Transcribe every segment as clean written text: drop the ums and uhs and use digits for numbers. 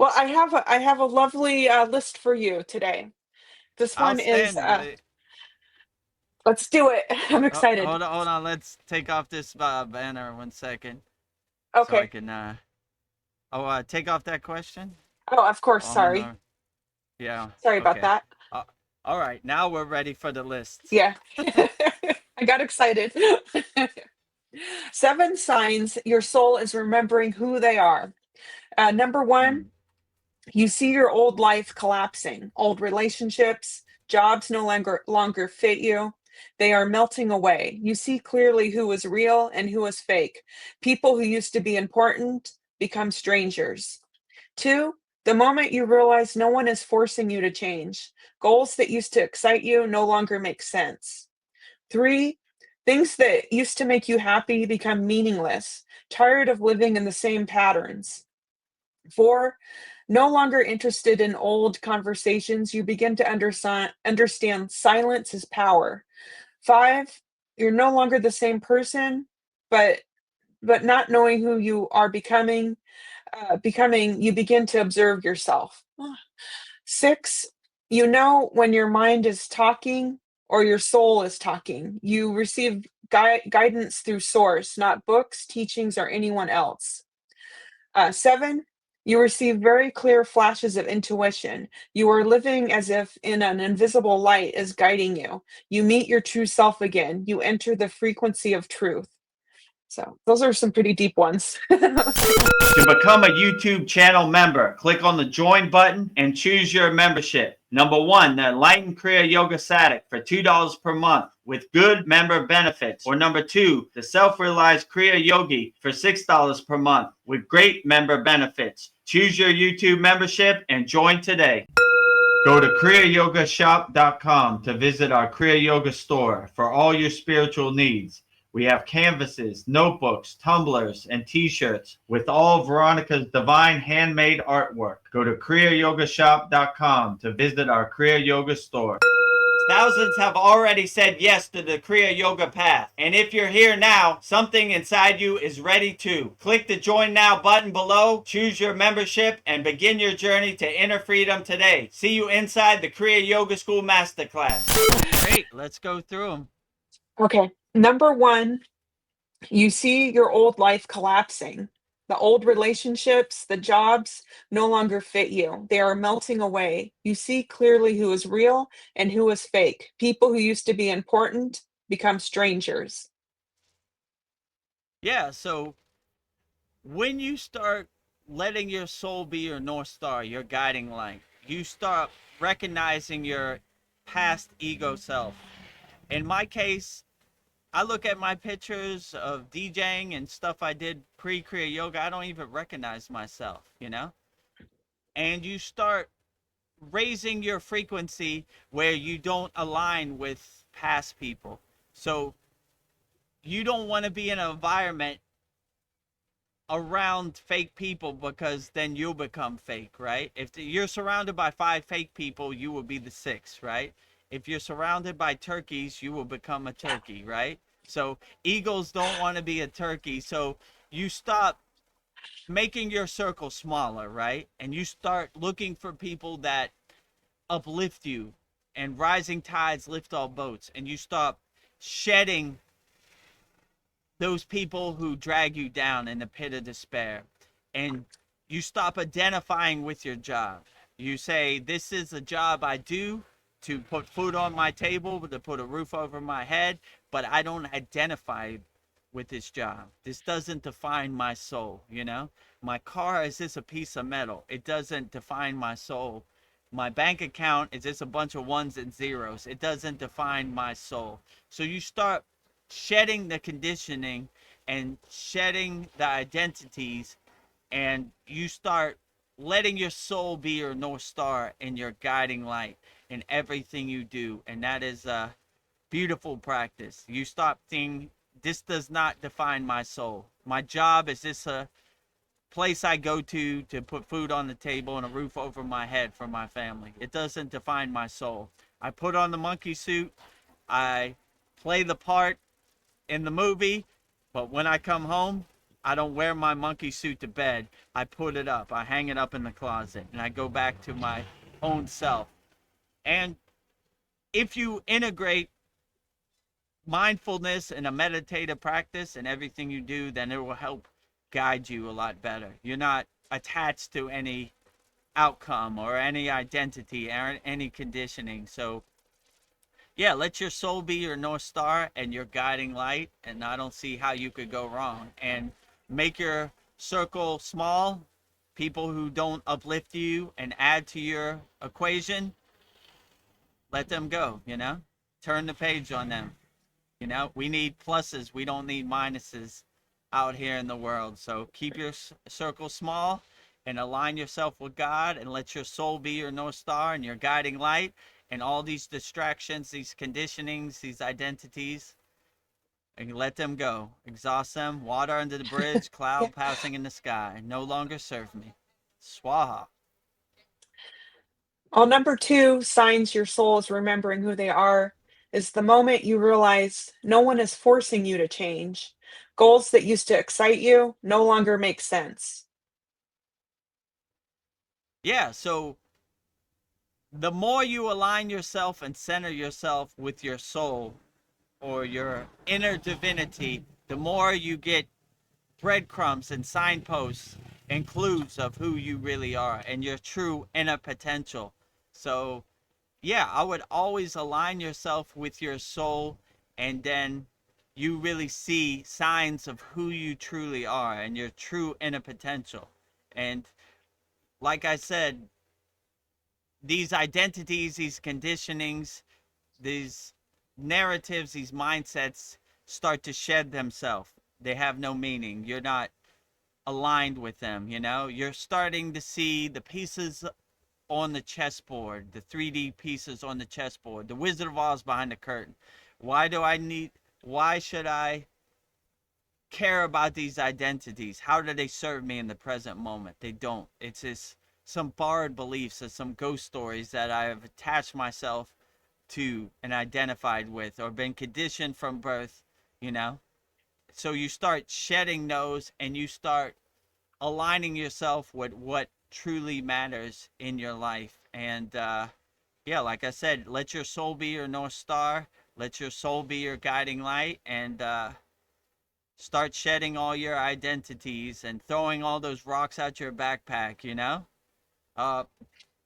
Well, I have a lovely list for you today. This one is Outstanding. let's do it. I'm excited. Hold on. Let's take off this banner 1 second so I Okay. can. Take off that question. Oh, of course. I'm in Sorry. the. Yeah. Sorry about Okay. that. Uh, all right. Now we're ready for the list. Yeah. I got excited. Seven signs your soul is remembering who they are. Number one, Hmm. you see your old life collapsing, old relationships, jobs no longer fit you. They are melting away. You see clearly who is real and who is fake. People who used to be important become strangers. Two, the moment you realize no one is forcing you to change, goals that used to excite you no longer make sense. Three, things that used to make you happy become meaningless, tired of living in the same patterns. Four, no longer interested in old conversations, you begin to understand silence is power. Five, you're no longer the same person, but not knowing who you are becoming, you begin to observe yourself. Six, you know when your mind is talking or your soul is talking. You receive guidance through source, not books, teachings, or anyone else. Seven, you receive very clear flashes of intuition. You are living as if in an invisible light is guiding you. You meet your true self again. You enter the frequency of truth. So those are some pretty deep ones. To become a YouTube channel member, click on the join button and choose your membership. Number one, the Enlightened Kriya Yoga Satic for $2 per month with good member benefits. Or number two, the Self-Realized Kriya Yogi for $6 per month with great member benefits. Choose your YouTube membership and join today. Go to kriyayogashop.com to visit our Kriya Yoga store for all your spiritual needs. We have canvases, notebooks, tumblers, and t-shirts with all Veronica's divine handmade artwork. Go to kriyayogashop.com to visit our Kriya Yoga store. Thousands have already said yes to the Kriya Yoga path. And if you're here now, something inside you is ready too. Click the Join Now button below, choose your membership, and begin your journey to inner freedom today. See you inside the Kriya Yoga School Masterclass. Great. Let's go through them. Okay. Number one, you see your old life collapsing. The old relationships, the jobs no longer fit you. They are melting away. You see clearly who is real and who is fake. People who used to be important become strangers. Yeah. So when you start letting your soul be your North Star, your guiding light, you start recognizing your past ego self. In my case, I look at my pictures of DJing and stuff I did pre Kriya Yoga. I don't even recognize myself, you know? And you start raising your frequency where you don't align with past people. So you don't want to be in an environment around fake people because then you'll become fake, right? If you're surrounded by 5 fake people, you will be the sixth, right? If you're surrounded by turkeys, you will become a turkey, right? So eagles don't want to be a turkey. So you stop making your circle smaller, right? And you start looking for people that uplift you, and rising tides lift all boats. And you stop shedding those people who drag you down in the pit of despair, and you stop identifying with your job. You say, this is a job I do to put food on my table, to put a roof over my head, but I don't identify with this job. This doesn't define my soul, you know? My car is just a piece of metal. It doesn't define my soul. My bank account is just a bunch of ones and zeros. It doesn't define my soul. So you start shedding the conditioning and shedding the identities, and you start letting your soul be your North Star and your guiding light in everything you do. And that is a beautiful practice. You stop thinking, this does not define my soul. My job is just a place I go to put food on the table and a roof over my head for my family. It doesn't define my soul. I put on the monkey suit, I play the part in the movie, but when I come home, I don't wear my monkey suit to bed. I put it up. I hang it up in the closet, and I go back to my own self. And if you integrate mindfulness and a meditative practice in everything you do, then it will help guide you a lot better. You're not attached to any outcome or any identity or any conditioning. So yeah, let your soul be your North Star and your guiding light, and I don't see how you could go wrong. And make your circle small. People who don't uplift you and add to your equation, let them go, you know? Turn the page on them. You know, we need pluses, we don't need minuses out here in the world. So keep your circle small and align yourself with God, and let your soul be your North Star and your guiding light. And all these distractions, these conditionings, these identities, and let them go. Exhaust them. Water under the bridge, Yeah. cloud passing in the sky. No longer serve me. Swaha. Well, number two, signs your soul is remembering who they are, is the moment you realize no one is forcing you to change. Goals that used to excite you no longer make sense. Yeah, so the more you align yourself and center yourself with your soul or your inner divinity, the more you get breadcrumbs and signposts and clues of who you really are and your true inner potential. So, yeah, I would always align yourself with your soul, and then you really see signs of who you truly are and your true inner potential. And like I said, these identities, these conditionings, these narratives, these mindsets start to shed themselves. They have no meaning. You're not aligned with them, you know? You're starting to see the pieces on the chessboard, the 3D pieces on the chessboard. The Wizard of Oz behind the curtain. Why do I need why should I care about these identities? How do they serve me in the present moment? They don't. It's just some borrowed beliefs or some ghost stories that I have attached myself to and identified with or been conditioned from birth, you know? So you start shedding those and you start aligning yourself with what truly matters in your life. And yeah, like I said, let your soul be your North Star. Let your soul be your guiding light, and start shedding all your identities and throwing all those rocks out your backpack, you know? Uh,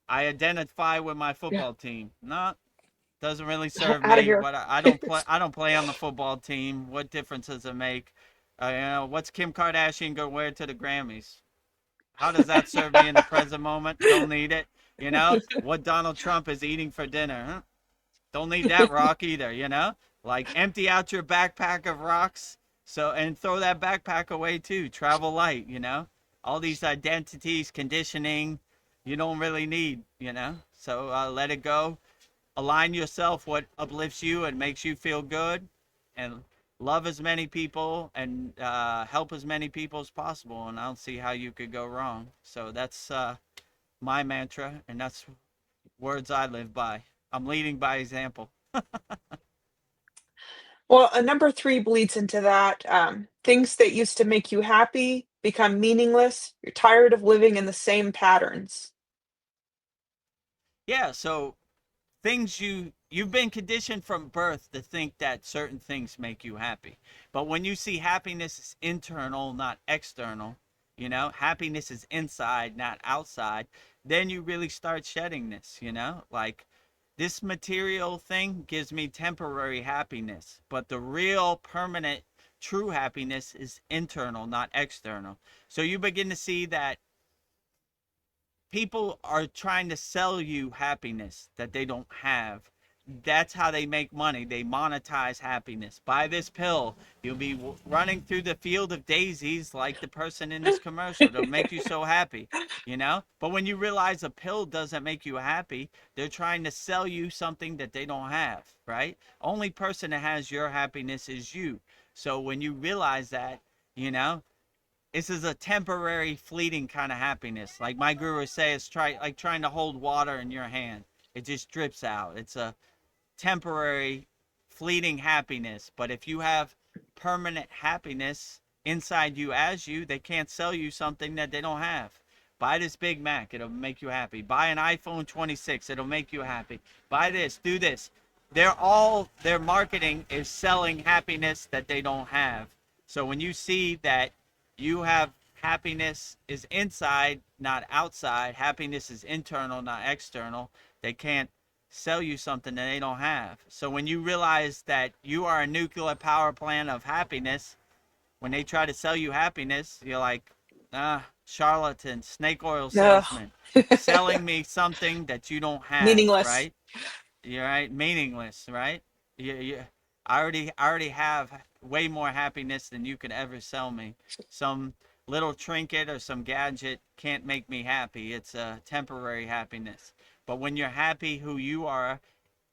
I identify with my Yeah. football team. No, doesn't really serve Out of me. here. What I don't play. I don't play on the football team. What difference does it make? You know, what's Kim Kardashian gonna wear to the Grammys? How does that serve me in the present moment? Don't need it. You know what Donald Trump is eating for dinner? Huh? Don't need that rock either. You know, like empty out your backpack of rocks. So and throw that backpack away too. Travel light. You know, all these identities, conditioning, you don't really need. You know, so let it go. Align yourself what uplifts you and makes you feel good, and love as many people and help as many people as possible, and I don't see how you could go wrong. So that's my mantra, and that's words I live by. I'm leading by example. Well, number three bleeds into that. Things that used to make you happy become meaningless. You're tired of living in the same patterns. Yeah, so things you've been conditioned from birth to think that certain things make you happy, but when you see happiness is internal, not external, you know, happiness is inside, not outside, then you really start shedding this, you know, like this material thing gives me temporary happiness, but the real permanent true happiness is internal, not external. So you begin to see that people are trying to sell you happiness that they don't have. That's how they make money. They monetize happiness. Buy this pill. You'll be running through the field of daisies like the person in this commercial. It'll make you so happy, you know? But when you realize a pill doesn't make you happy, they're trying to sell you something that they don't have, right? Only person that has your happiness is you. So when you realize that, you know, this is a temporary fleeting kind of happiness, like my guru says, trying to hold water in your hand. It just drips out. It's a temporary fleeting happiness. But if you have permanent happiness inside you as you, they can't sell you something that they don't have. Buy this Big Mac, it'll make you happy. Buy an iPhone 26, it'll make you happy. Buy this, do this. Their marketing is selling happiness that they don't have. So when you see that you have happiness is inside, not outside, happiness is internal, not external, they can't sell you something that they don't have. So when you realize that you are a nuclear power plant of happiness, when they try to sell you happiness, you're like, charlatan, snake oil Ugh. salesman, selling me something that you don't have, Meaningless. right? You're right, meaningless, right? I already have way more happiness than you could ever sell me. Some little trinket or some gadget can't make me happy. It's a temporary happiness. But when you're happy who you are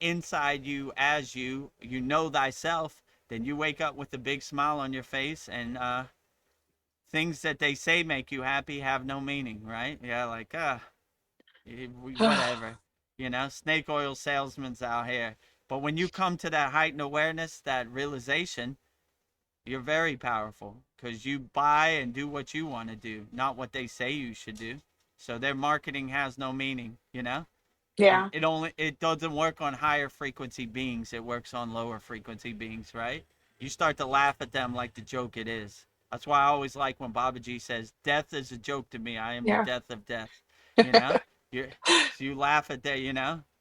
inside you as you know thyself, then you wake up with a big smile on your face, and things that they say make you happy have no meaning, right? Yeah, like whatever, snake oil salesmen's out here. But when you come to that heightened awareness, that realization, you're very powerful because you buy and do what you want to do, not what they say you should do. So their marketing has no meaning. Yeah. It doesn't work on higher frequency beings. It works on lower frequency beings, right? You start to laugh at them like the joke it is. That's why I always like when Babaji says, "Death is a joke to me. I am the Yeah. death of death." You know, you so you laugh at that.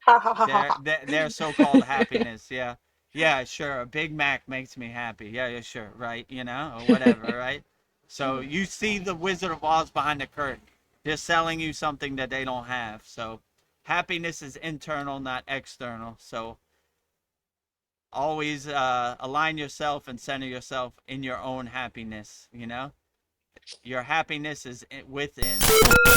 Ha ha ha ha Their ha. their so-called happiness. Yeah, yeah, sure. A Big Mac makes me happy. Yeah, yeah, sure, right? Or whatever, right? So you see the Wizard of Oz behind the curtain. They're selling you something that they don't have. So happiness is internal, not external. So always align yourself and center yourself in your own happiness. Your happiness is within.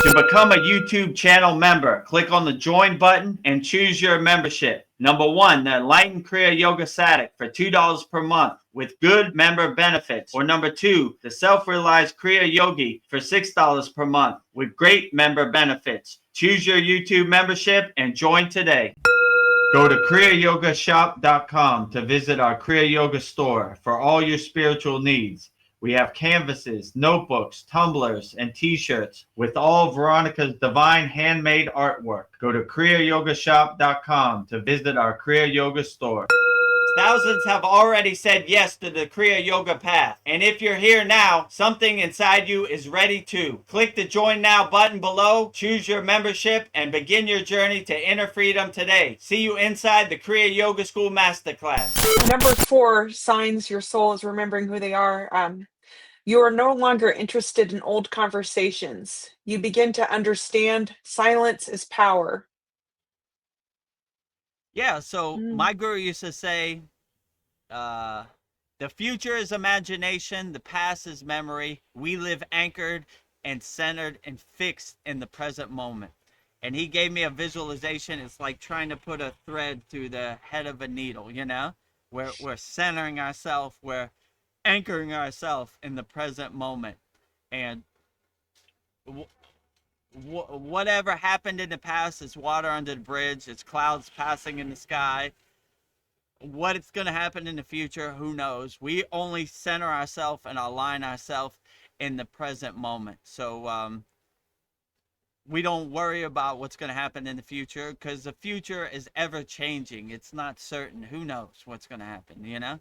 To become a YouTube channel member, click on the join button and choose your membership. Number 1, the Enlightened Kriya Yoga Satic for $2 per month with good member benefits. Or number 2, the Self-Realized Kriya Yogi for $6 per month with great member benefits. Choose your YouTube membership and join today. Go to kriyayogashop.com to visit our Kriya Yoga store for all your spiritual needs. We have canvases, notebooks, tumblers, and t-shirts with all of Veronica's divine handmade artwork. Go to kriyayogashop.com to visit our Kriya Yoga store. Thousands have already said yes to the Kriya Yoga path. And if you're here now, something inside you is ready to. Click the Join Now button below, choose your membership, and begin your journey to inner freedom today. See you inside the Kriya Yoga School Masterclass. Number 4, signs your soul is remembering who they are. You are no longer interested in old conversations. You begin to understand silence is power. Yeah, so my guru used to say, the future is imagination, the past is memory. We live anchored and centered and fixed in the present moment. And he gave me a visualization. It's like trying to put a thread through the head of a needle, We're centering ourselves, we're anchoring ourselves in the present moment. And whatever happened in the past is water under the bridge, it's clouds passing in the sky. What it's going to happen in the future, who knows? We only center ourselves and align ourselves in the present moment. So we don't worry about what's going to happen in the future because the future is ever changing. It's not certain. Who knows what's going to happen,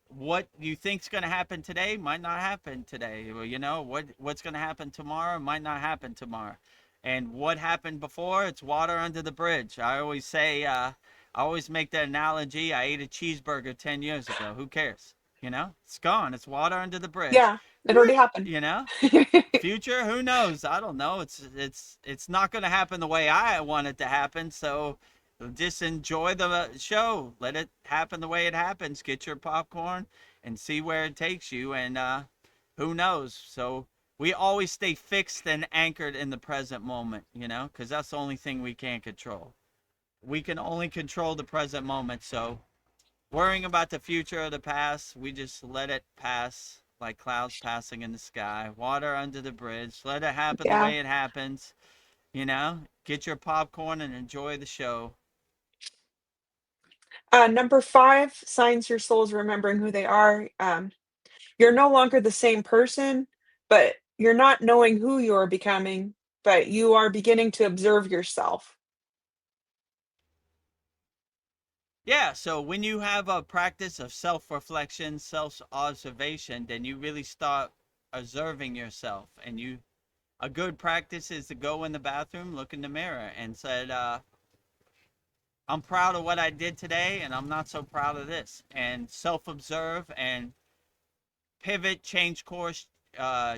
What you think's going to happen today might not happen today. What's going to happen tomorrow might not happen tomorrow. And what happened before, it's water under the bridge. I always say, I always make the analogy. I ate a cheeseburger 10 years ago. Who cares? It's gone. It's water under the bridge. Yeah, it already happened. Future, who knows? I don't know. It's not going to happen the way I want it to happen. So just enjoy the show. Let it happen the way it happens. Get your popcorn and see where it takes you. And who knows? So we always stay fixed and anchored in the present moment, because that's the only thing we can't control. We can only control the present moment. So worrying about the future or the past, we just let it pass like clouds passing in the sky, water under the bridge. Let it happen the way it happens. Get your popcorn and enjoy the show. Number 5, signs your soul is remembering who they are. You're no longer the same person, but you're not knowing who you're becoming, but you are beginning to observe yourself. Yeah, so when you have a practice of self-reflection, self-observation, then you really start observing yourself. And a good practice is to go in the bathroom, look in the mirror, and said, I'm proud of what I did today, and I'm not so proud of this. And self-observe and pivot, change course,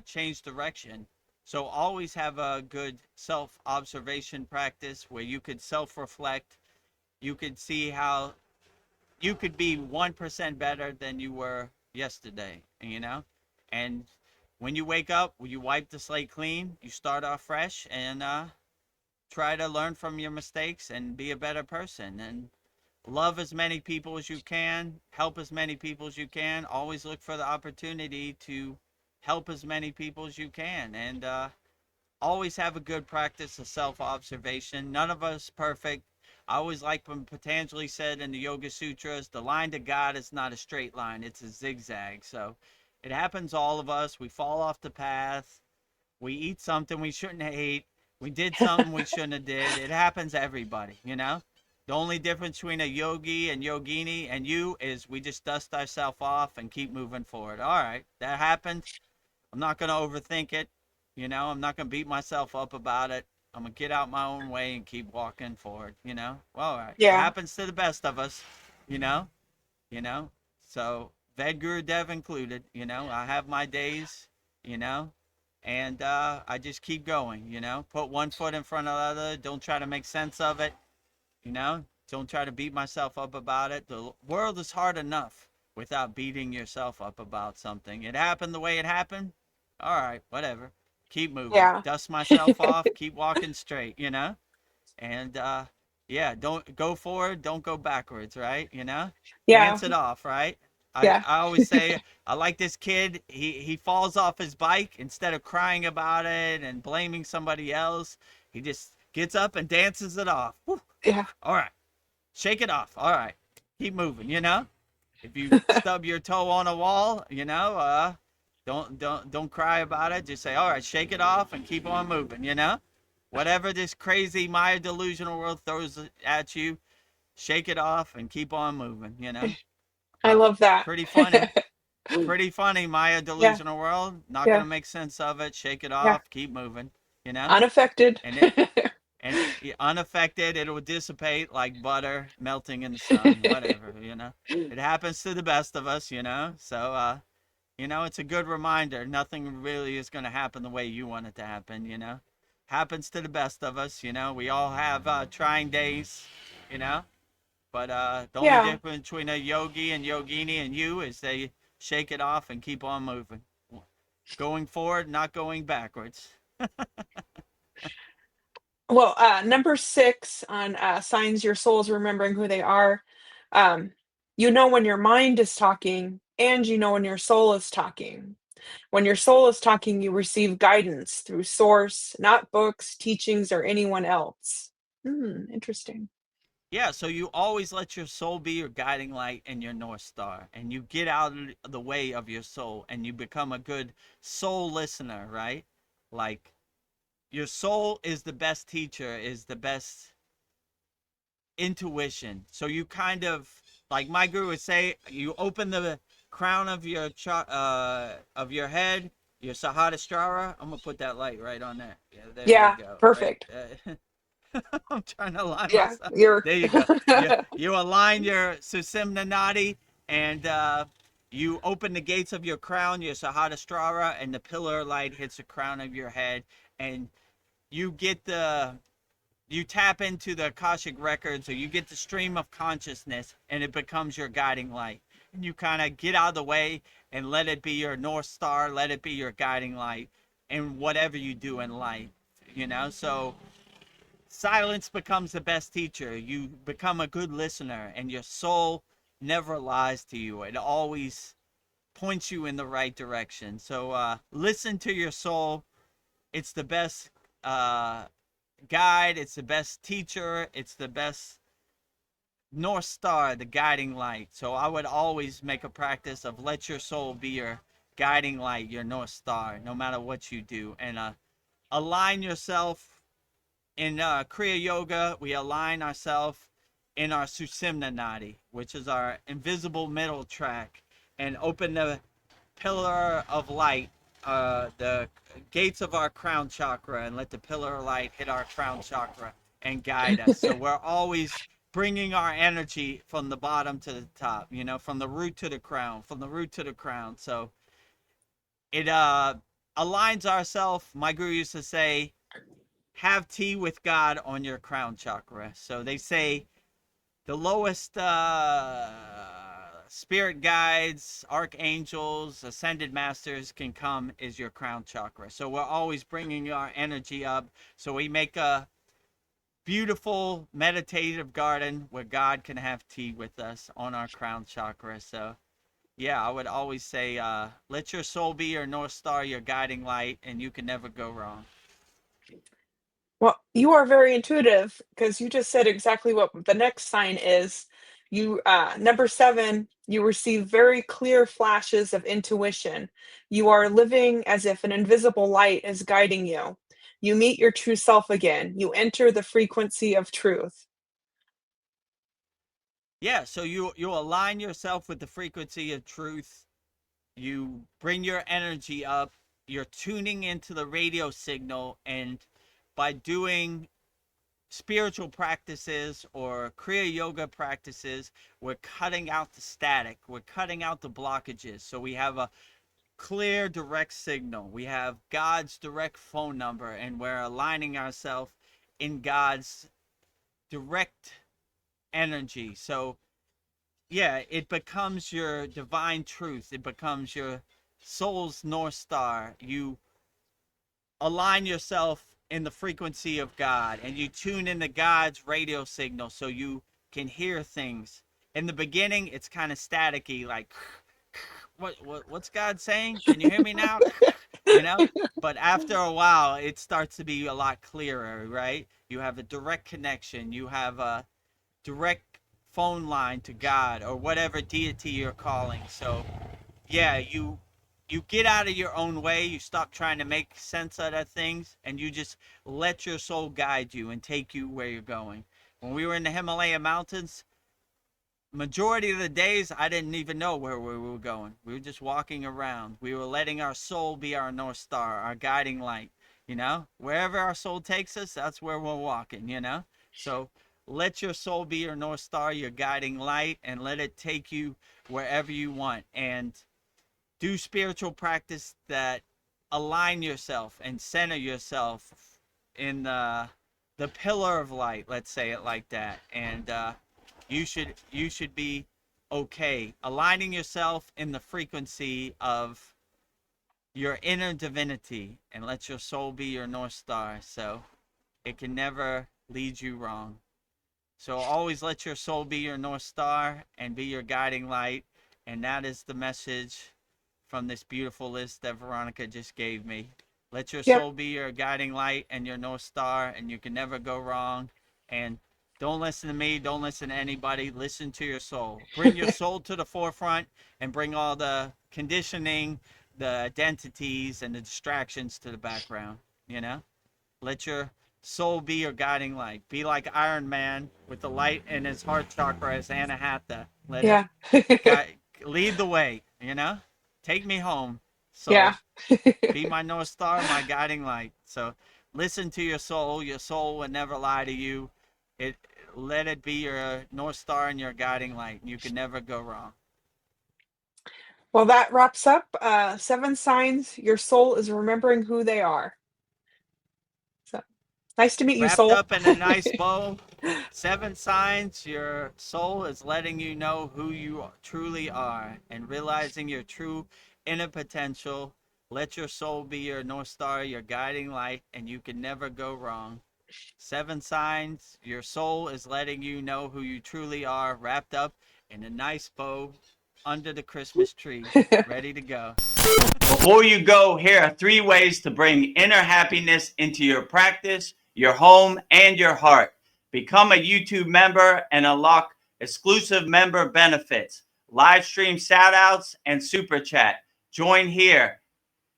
change direction. So always have a good self-observation practice where you could self-reflect. You could see how you could be 1% better than you were yesterday, you know? And when you wake up, you wipe the slate clean, you start off fresh, and try to learn from your mistakes and be a better person. And love as many people as you can, help as many people as you can. Always look for the opportunity to help as many people as you can. And always have a good practice of self-observation. None of us perfect. I always like when Patanjali said in the Yoga Sutras, the line to God is not a straight line, it's a zigzag. So it happens to all of us. We fall off the path. We eat something we shouldn't have ate. We did something we shouldn't have did. It happens to everybody, you know? The only difference between a yogi and yogini and you is we just dust ourselves off and keep moving forward. All right, that happened. I'm not going to overthink it. You know, I'm not going to beat myself up about it. I'm going to get out my own way and keep walking forward, you know? Well, all right. It Yeah. happens to the best of us, you know? You know? So, Ved Guru Dev included, you know? I have my days, you know? And I just keep going, you know? Put one foot in front of the other. Don't try to make sense of it, you know? Don't try to beat myself up about it. The world is hard enough without beating yourself up about something. It happened the way it happened. All right, whatever. Keep moving. Yeah. Dust myself off. Keep walking straight, you know? And yeah, don't go forward. Don't go backwards, right? You know? Yeah. Dance it off, right? Yeah. I always say, I like this kid. He falls off his bike. Instead of crying about it and blaming somebody else, he just gets up and dances it off. Woo. Yeah. All right. Shake it off. All right. Keep moving, you know? If you stub your toe on a wall, you know, don't cry about it. Just say, all right, shake it off and keep on moving, you know? Whatever this crazy Maya delusional world throws at you, shake it off and keep on moving, you know? I love that. Pretty funny. Pretty funny, Maya Yeah. delusional world. Not gonna Yeah. make sense of it. Shake it Yeah. off, keep moving, you know? Unaffected. And unaffected, it will dissipate like butter melting in the sun, whatever, you know? It happens to the best of us, you know? So, you know, it's a good reminder. Nothing really is going to happen the way you want it to happen, you know? Happens to the best of us, you know? We all have trying days, you know? But the only Yeah. difference between a yogi and yogini and you is they shake it off and keep on moving. Going forward, not going backwards. Well, number 6 on signs your soul is remembering who they are. Um, you know when your mind is talking, and you know when your soul is talking. When your soul is talking, you receive guidance through source, not books, teachings, or anyone else. Interesting. Yeah, so you always let your soul be your guiding light and your North Star, and you get out of the way of your soul and you become a good soul listener, right? Like, your soul is the best teacher, is the best intuition. So you kind of, like my guru would say, you open the crown of of your head, your Sahasrara. I'm gonna put that light right on there. Yeah, there you Yeah, go. Right. perfect. I'm trying to align Yeah, myself. you're There you go. You align your Susimna Nadi and you open the gates of your crown, your Sahasrara, and the pillar light hits the crown of your head, and you get you tap into the Akashic records, or you get the stream of consciousness, and it becomes your guiding light. And you kind of get out of the way and let it be your North Star, let it be your guiding light in whatever you do in life, you know? So silence becomes the best teacher. You become a good listener, and your soul never lies to you. It always points you in the right direction. So listen to your soul. It's the best guide. It's the best teacher. It's the best North Star, the guiding light. So I would always make a practice of let your soul be your guiding light, your North Star, no matter what you do. And align yourself in Kriya Yoga. We align ourselves in our Susimna Nadi, which is our invisible middle track, and open the pillar of light, the gates of our crown chakra, and let the pillar of light hit our crown chakra and guide us. So we're always bringing our energy from the bottom to the top, you know, from the root to the crown, from the root to the crown. So it aligns ourselves. My guru used to say, have tea with God on your crown chakra. So they say the lowest spirit guides, archangels, ascended masters can come is your crown chakra. So we're always bringing our energy up. So we make a beautiful meditative garden where God can have tea with us on our crown chakra. So yeah, I would always say, let your soul be your North Star, your guiding light, and you can never go wrong. Well, you are very intuitive because you just said exactly what the next sign is. You, number 7, you receive very clear flashes of intuition. You are living as if an invisible light is guiding you. You meet your true self again. You enter the frequency of truth. Yeah, so you align yourself with the frequency of truth. You bring your energy up. You're tuning into the radio signal, and by doing spiritual practices or Kriya yoga practices, we're cutting out the static. We're cutting out the blockages. So we have a clear, direct signal. We have God's direct phone number, and we're aligning ourselves in God's direct energy. So yeah, it becomes your divine truth. It becomes your soul's North Star. You align yourself in the frequency of God, and you tune into God's radio signal so you can hear things. In the beginning, it's kind of staticky, like what's God saying? Can you hear me now? You know? But after a while, it starts to be a lot clearer, right? You have a direct connection. You have a direct phone line to God or whatever deity you're calling. So yeah, you get out of your own way. You stop trying to make sense out of things, and you just let your soul guide you and take you where you're going. When we were in the Himalayan mountains, majority of the days I didn't even know where we were going. We were just walking around. We were letting our soul be our North Star, our guiding light. You know, wherever our soul takes us, that's where we're walking. You know, so let your soul be your North Star, your guiding light, and let it take you wherever you want. And do spiritual practice that align yourself and center yourself in the pillar of light. Let's say it like that, and you should be okay. Aligning yourself in the frequency of your inner divinity, and let your soul be your North Star, so it can never lead you wrong. So always let your soul be your North Star and be your guiding light, and that is the message from this beautiful list that Veronica just gave me. Let your Yep. soul be your guiding light and your North Star, and you can never go wrong. And don't listen to me. Don't listen to anybody. Listen to your soul. Bring your soul to the forefront and bring all the conditioning, the identities, and the distractions to the background. You know? Let your soul be your guiding light. Be like Iron Man with the light in his heart chakra as Anahata. Let it Yeah. lead the way, you know? Take me home, Yeah. soul. Be my North Star, my guiding light. So listen to your soul. Your soul will never lie to you. It let it be your North Star and your guiding light. You can never go wrong. Well, that wraps up 7 signs your soul is remembering who they are. So nice to meet you, Wrapped soul. up in a nice bow. 7 signs your soul is letting you know who you truly are and realizing your true inner potential. Let your soul be your North Star, your guiding light, and you can never go wrong. 7 signs your soul is letting you know who you truly are, wrapped up in a nice bow under the Christmas tree, ready to go. Before you go, here are 3 ways to bring inner happiness into your practice, your home, and your heart. Become a YouTube member and unlock exclusive member benefits, live stream shout outs, and super chat. Join here.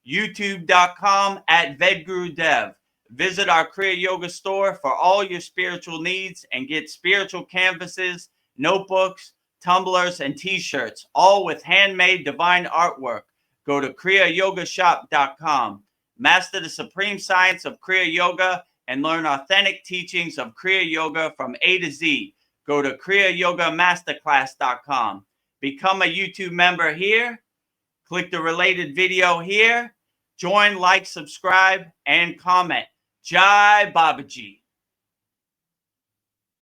YouTube.com/VedguruDev. Visit our Kriya Yoga store for all your spiritual needs and get spiritual canvases, notebooks, tumblers, and t-shirts, all with handmade divine artwork. Go to kriyayogashop.com. Master the supreme science of Kriya Yoga and learn authentic teachings of Kriya Yoga from A to Z. Go to kriyayogamasterclass.com. Become a YouTube member here. Click the related video here. Join, like, subscribe, and comment. Jai Babaji.